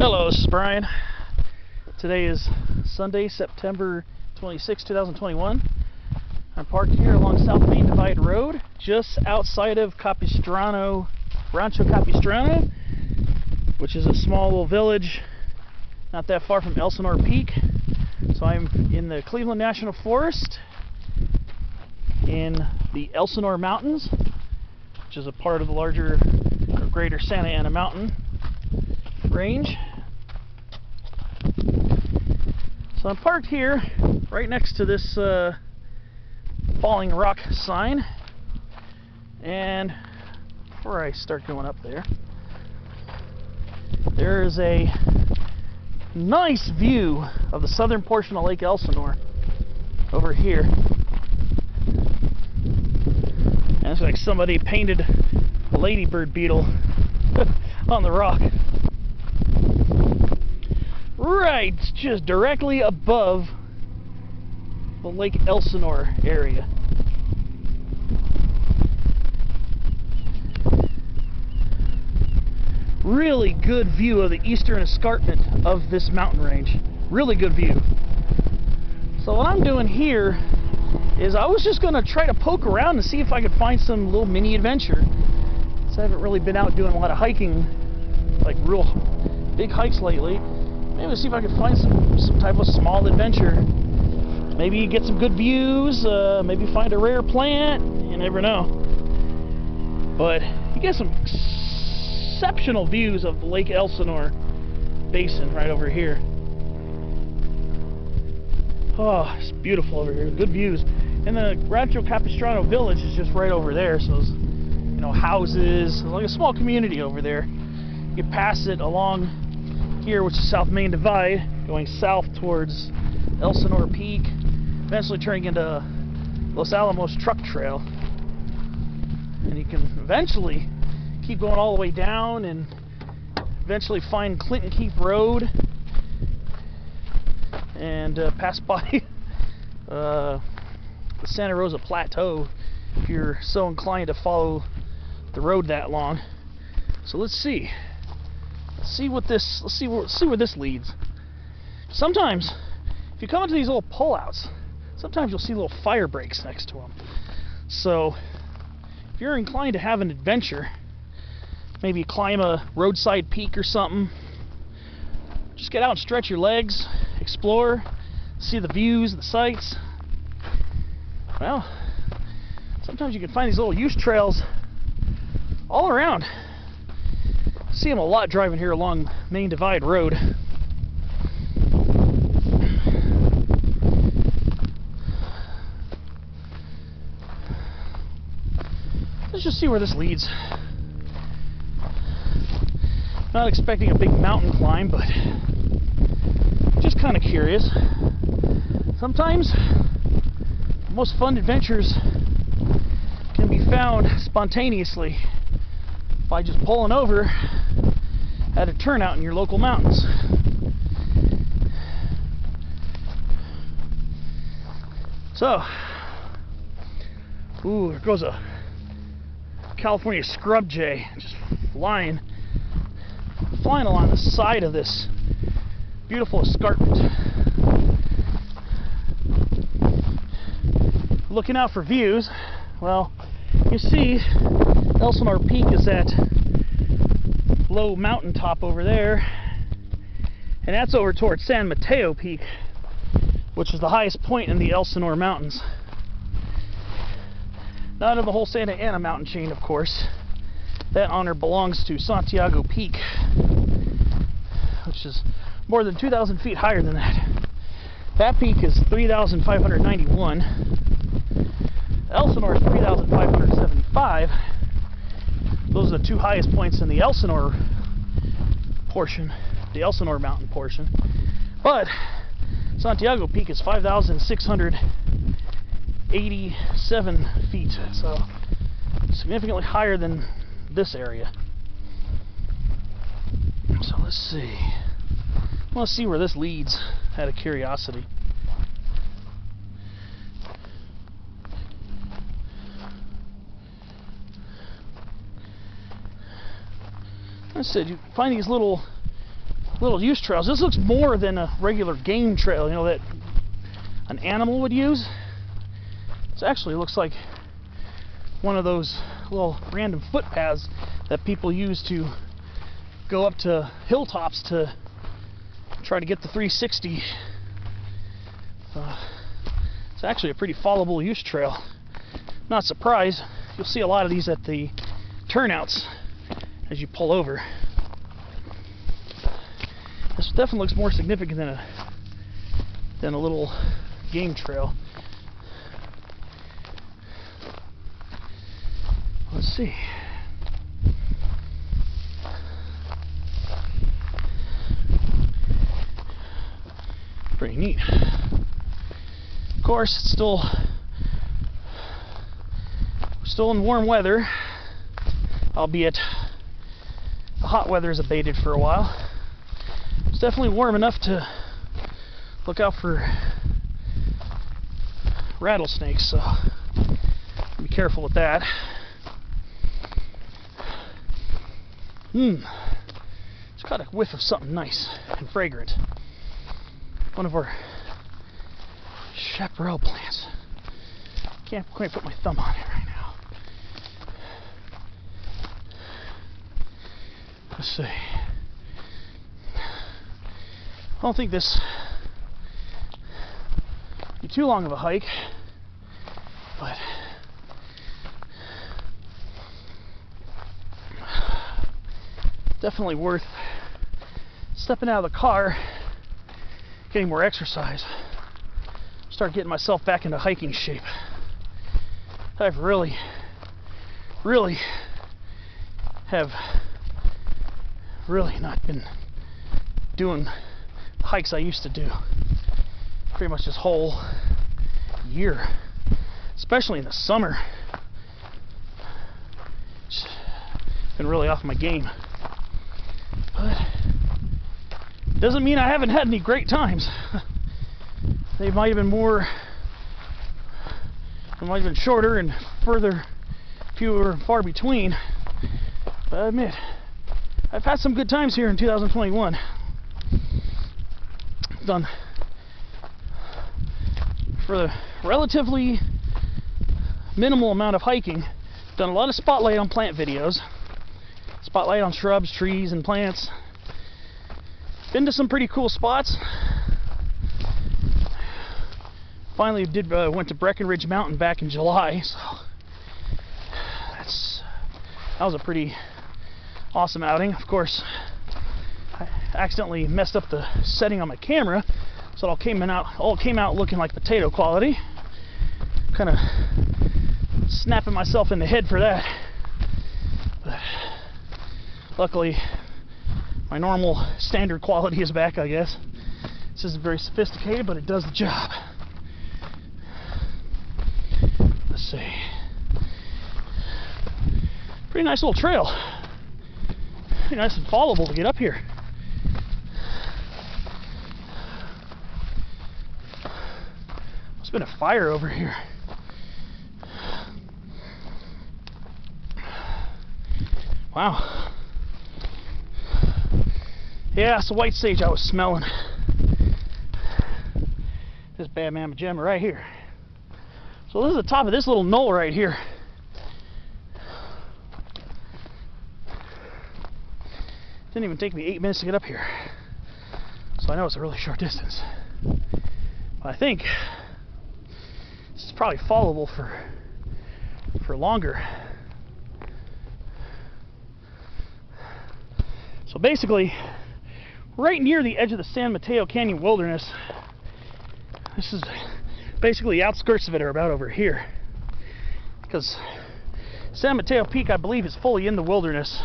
Hello, this is Brian. Today is Sunday, September 26, 2021. I'm parked here along South Main Divide Road, just outside of Capistrano, Rancho Capistrano, which is a small little village not that far from Elsinore Peak. So I'm in the Cleveland National Forest in the Elsinore Mountains, which is a part of the larger or greater Santa Ana Mountain range. So I'm parked here right next to this falling rock sign, and before I start going up there is a nice view of the southern portion of Lake Elsinore over here. And it's like somebody painted a ladybird beetle on the rock. Right, just directly above the Lake Elsinore area. Really good view of the eastern escarpment of this mountain range. Really good view. So what I'm doing here is I was just going to try to poke around and see if I could find some little mini adventure. So I haven't really been out doing a lot of hiking, like real big hikes lately. Maybe see if I could find some type of small adventure. Maybe get some good views, maybe find a rare plant, you never know. But you get some exceptional views of the Lake Elsinore basin right over here. Oh, it's beautiful over here, good views. And the Rancho Capistrano village is just right over there, so there's, you know, houses, like a small community over there. You pass it along here, which is South Main Divide, going south towards Elsinore Peak, eventually turning into Los Alamos Truck Trail. And you can eventually keep going all the way down and eventually find Clinton Keep Road and pass by the Santa Rosa Plateau if you're so inclined to follow the road that long. So let's see where this leads. Sometimes if you come into these little pullouts, sometimes you'll see little fire breaks next to them. So if you're inclined to have an adventure, maybe climb a roadside peak or something, just get out and stretch your legs, explore, see the views, the sights. Well, sometimes you can find these little use trails all around. See them a lot driving here along Main Divide Road. Let's just see where this leads. Not expecting a big mountain climb, but just kind of curious. Sometimes the most fun adventures can be found spontaneously by just pulling over at a turnout in your local mountains. So, ooh, there goes a California scrub jay just flying along the side of this beautiful escarpment. Looking out for views, well, you see Elsinore Peak is that low mountaintop over there, and that's over towards San Mateo Peak, which is the highest point in the Elsinore Mountains. Not in the whole Santa Ana mountain chain, of course. That honor belongs to Santiago Peak, which is more than 2,000 feet higher than that. That peak is 3,591. Elsinore is 3,575. Those are the two highest points in the Elsinore portion, the Elsinore mountain portion. But Santiago Peak is 5,687 feet, so significantly higher than this area. So let's see. I want to see where this leads out of curiosity. I said, you find these little little use trails. This looks more than a regular game trail, you know, that an animal would use. It actually looks like one of those little random footpaths that people use to go up to hilltops to try to get the 360. It's actually a pretty followable use trail. Not surprised, you'll see a lot of these at the turnouts as you pull over. This definitely looks more significant than a little game trail. Let's see. Pretty neat. Of course, it's still in warm weather, albeit the hot weather has abated for a while. It's definitely warm enough to look out for rattlesnakes, so be careful with that. It's got a whiff of something nice and fragrant. One of our chaparral plants. Can't quite put my thumb on it right now. Let's see. I don't think this will be too long of a hike, but definitely worth stepping out of the car, getting more exercise, start getting myself back into hiking shape. I've really not been doing the hikes I used to do pretty much this whole year, especially in the summer. It's been really off my game. But doesn't mean I haven't had any great times. They might have been shorter and fewer and far between. But I admit, I've had some good times here in 2021. Done for the relatively minimal amount of hiking. Done a lot of spotlight on plant videos. Spotlight on shrubs, trees, and plants. Been to some pretty cool spots. Finally went to Breckenridge Mountain back in July, so that was a pretty awesome outing. Of course, I accidentally messed up the setting on my camera, so it all came out looking like potato quality. Kind of snapping myself in the head for that. But luckily, my normal standard quality is back, I guess. This isn't very sophisticated, but it does the job. Let's see. Pretty nice little trail. Pretty nice and followable to get up here. Must have been a fire over here. Wow. Yeah, it's the white sage I was smelling. This bad mamma jamma right here. So this is the top of this little knoll right here. Didn't even take me 8 minutes to get up here. So I know it's a really short distance. But I think this is probably followable for longer. So basically, right near the edge of the San Mateo Canyon Wilderness, this is basically the outskirts of it are about over here. Because San Mateo Peak, I believe, is fully in the wilderness.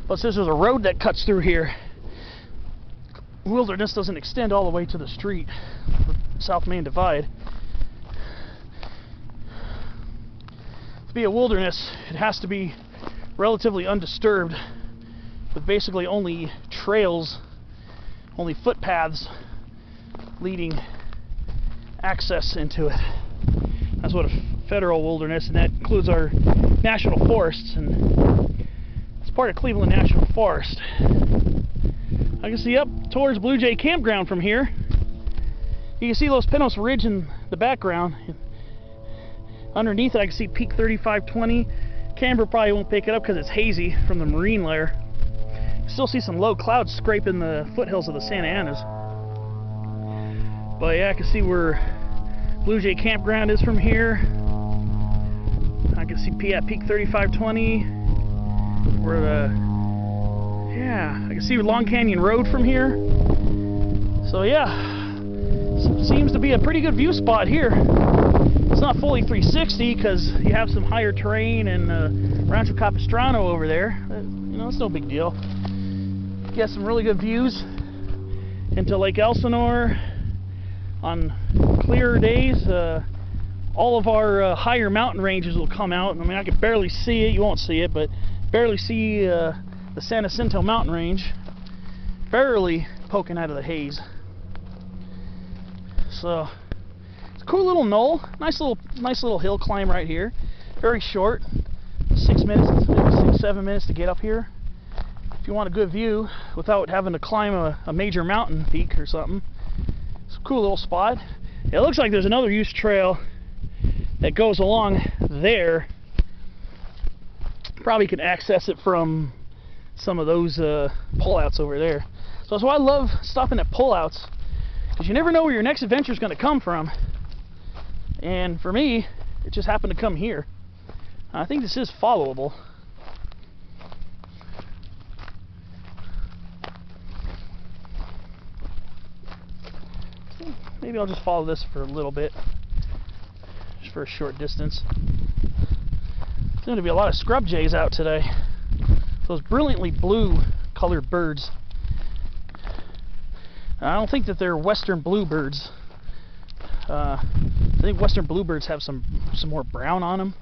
But since there's a road that cuts through here, the wilderness doesn't extend all the way to the street, the South Main Divide. To be a wilderness, it has to be relatively undisturbed, with basically only trails, only footpaths leading access into it. That's what a federal wilderness, and that includes our national forests, and it's part of Cleveland National Forest. I can see up towards Blue Jay Campground from here. You can see Los Pinos Ridge in the background. Underneath it I can see Peak 3520. Camera probably won't pick it up because it's hazy from the marine layer. You still see some low clouds scraping the foothills of the Santa Anas. But yeah, I can see where Blue Jay Campground is from here. I can see Peak 3520. Where I can see Long Canyon Road from here. So yeah, seems to be a pretty good view spot here. It's not fully 360 because you have some higher terrain and Rancho Capistrano over there. You know, it's no big deal. You get some really good views into Lake Elsinore on clearer days. All of our higher mountain ranges will come out. I mean, I can barely see it. You won't see it, but barely see the San Jacinto mountain range. Barely poking out of the haze. So it's a cool little knoll. Nice little hill climb right here. Very short. 6 minutes, maybe 6-7 minutes to get up here. If you want a good view without having to climb a major mountain peak or something. It's a cool little spot. It looks like there's another use trail that goes along there. Probably can access it from some of those pullouts over there. So that's why I love stopping at pullouts, because you never know where your next adventure is going to come from. And for me, it just happened to come here. I think this is followable. Maybe I'll just follow this for a little bit, just for a short distance. There's going to be a lot of scrub jays out today. Those brilliantly blue colored birds. I don't think that they're western bluebirds. I think western bluebirds have some more brown on them.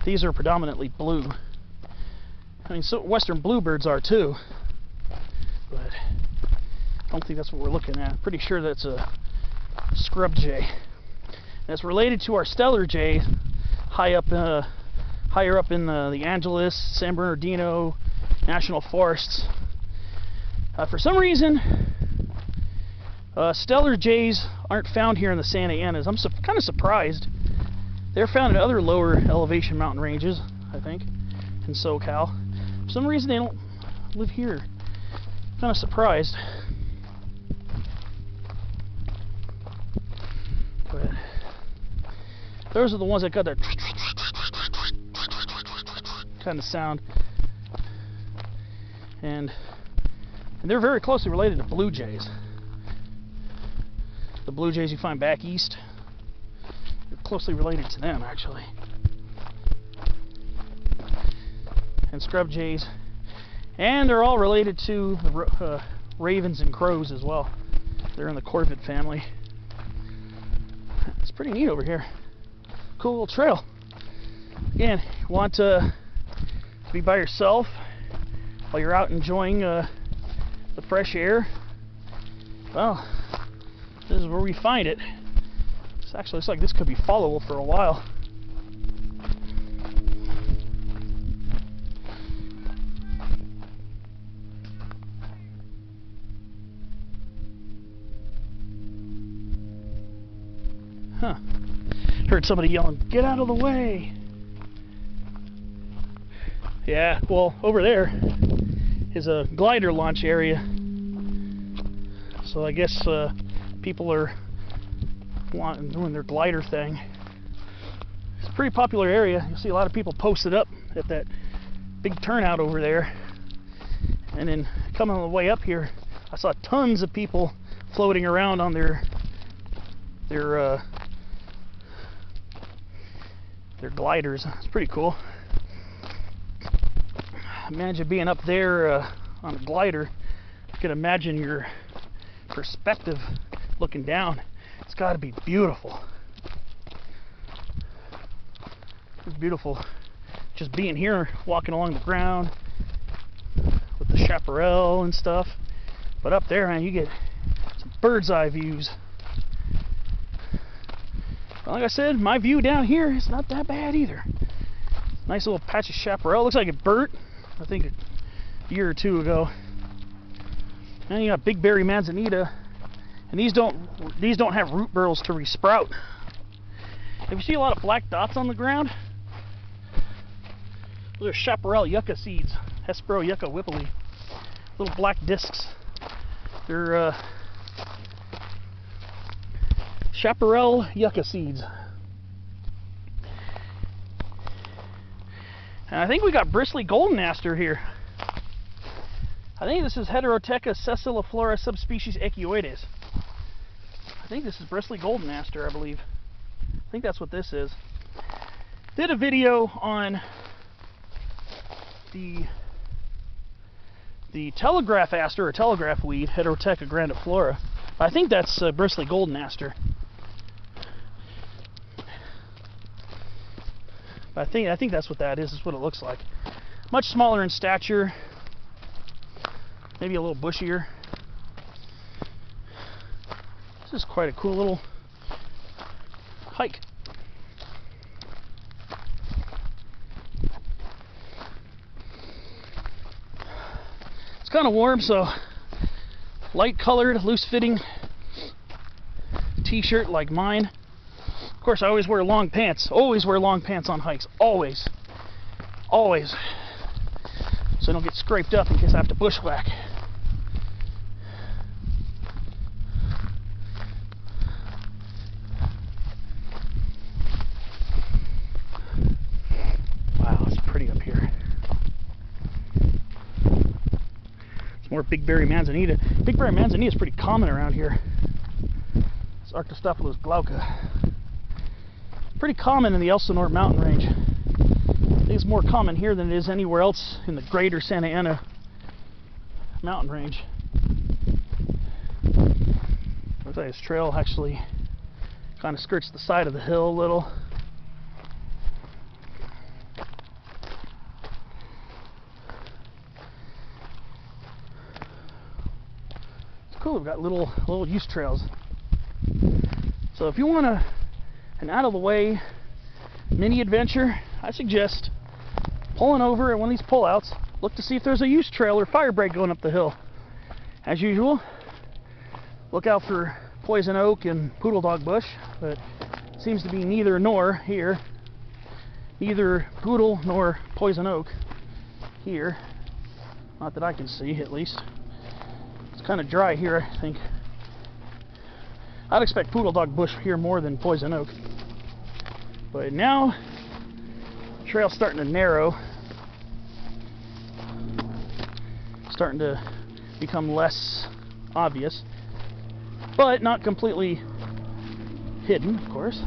These are predominantly blue. I mean, so western bluebirds are too, but I don't think that's what we're looking at. Pretty sure that's a scrub jay. And it's related to our stellar jay, higher up in the Angeles, San Bernardino National Forests. For some reason, stellar jays aren't found here in the Santa Anas. I'm kind of surprised. They're found in other lower elevation mountain ranges, I think, in SoCal. For some reason, they don't live here. Kind of surprised. But those are the ones that got that kind of sound. And they're very closely related to blue jays. The blue jays you find back east, they're closely related to them, actually. And scrub jays. And they're all related to the ravens and crows as well. They're in the corvid family. It's pretty neat over here. Cool little trail. Again, you want to be by yourself while you're out enjoying the fresh air. Well, this is where we find it. This actually looks like this could be followable for a while. Huh. Heard somebody yelling, "Get out of the way!" Yeah, well, over there is a glider launch area. So I guess people are doing their glider thing. It's a pretty popular area. You'll see a lot of people posted up at that big turnout over there. And then coming on the way up here, I saw tons of people floating around on their gliders. It's pretty cool. Imagine being up there on a glider. You can imagine your perspective looking down. It's got to be beautiful. It's beautiful just being here, walking along the ground with the chaparral and stuff. But up there, man, you get some bird's eye views. But like I said, my view down here is not that bad either. Nice little patch of chaparral. Looks like it burnt, I think, a year or two ago. And you got big Berry Manzanita, and these don't have root burls to resprout. If you see a lot of black dots on the ground, those are chaparral yucca seeds, Hespero yucca whippley, little black discs. They're chaparral yucca seeds. And I think we got bristly golden aster here. I think this is Heterotheca sessiliflora subspecies Echioides. I think this is bristly golden aster, I believe. I think that's what this is. Did a video on the telegraph aster or telegraph weed, Heterotheca grandiflora. I think that's bristly golden aster. I think that's what that is. Is what it looks like. Much smaller in stature, maybe a little bushier. This is quite a cool little hike. It's kind of warm, so light colored, loose fitting t-shirt like mine. Of course, I always wear long pants. Always wear long pants on hikes. Always. Always. So I don't get scraped up in case I have to bushwhack. Wow, it's pretty up here. It's more big Berry Manzanita. Big Berry Manzanita is pretty common around here. It's Arctostaphylos glauca. Pretty common in the Elsinore mountain range. I think it's more common here than it is anywhere else in the greater Santa Ana mountain range. Looks like this trail actually kind of skirts the side of the hill a little. It's cool, we've got little use trails. So if you want an out-of-the-way mini adventure, I suggest pulling over at one of these pullouts. Look to see if there's a use trail or fire break going up the hill. As usual, look out for poison oak and poodle dog bush, but it seems to be neither nor here. Neither poodle nor poison oak here. Not that I can see, at least. It's kind of dry here, I think. I'd expect poodle dog bush here more than poison oak. But now, the trail's starting to narrow. Starting to become less obvious. But not completely hidden, of course.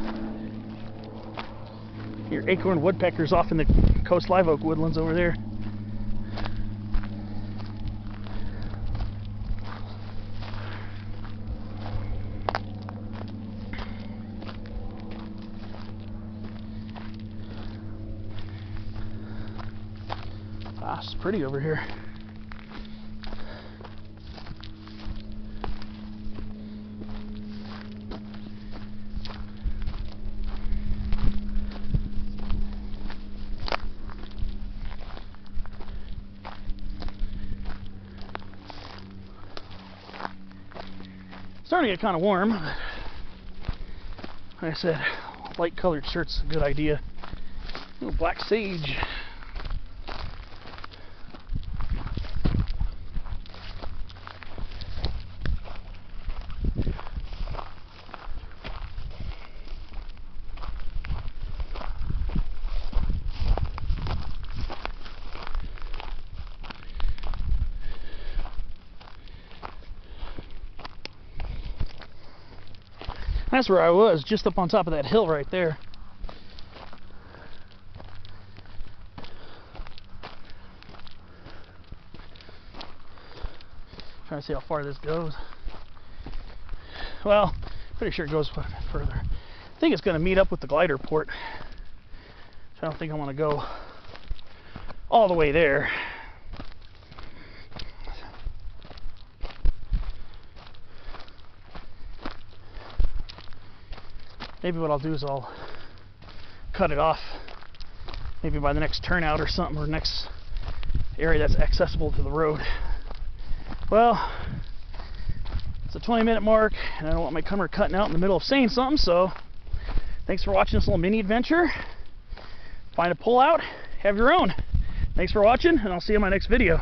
Your acorn woodpeckers off in the coast live oak woodlands over there. Ah, it's pretty over here. Starting to get kind of warm. Like I said, light colored shirt's a good idea. Ooh, black sage. That's where I was, just up on top of that hill right there. Trying to see how far this goes. Well, pretty sure it goes quite a bit further. I think it's going to meet up with the glider port. So I don't think I want to go all the way there. Maybe what I'll do is I'll cut it off maybe by the next turnout or something, or next area that's accessible to the road. Well, It's a 20-minute mark, and I don't want my camera cutting out in the middle of saying something, so thanks for watching this little mini adventure. Find a pull out, have your own. Thanks for watching, and I'll see you in my next video.